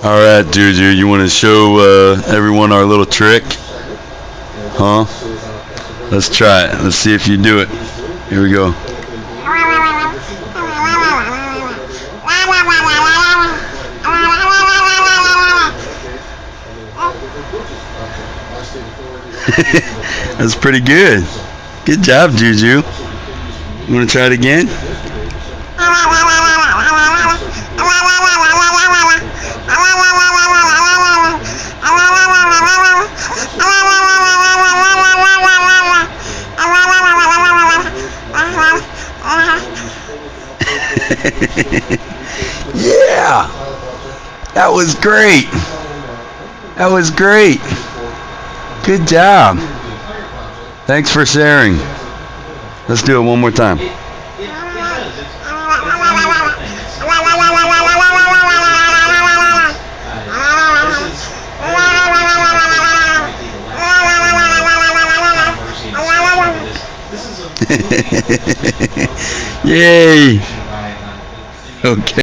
All right, Juju, you want to show everyone our little trick? Huh? Let's try it. Let's see if you do it. Here we go. That's pretty good. Good job, Juju. You want to try it again? Yeah! That was great. That was great. Good job. Thanks for sharing. Let's do it one more time. Yay! Okay.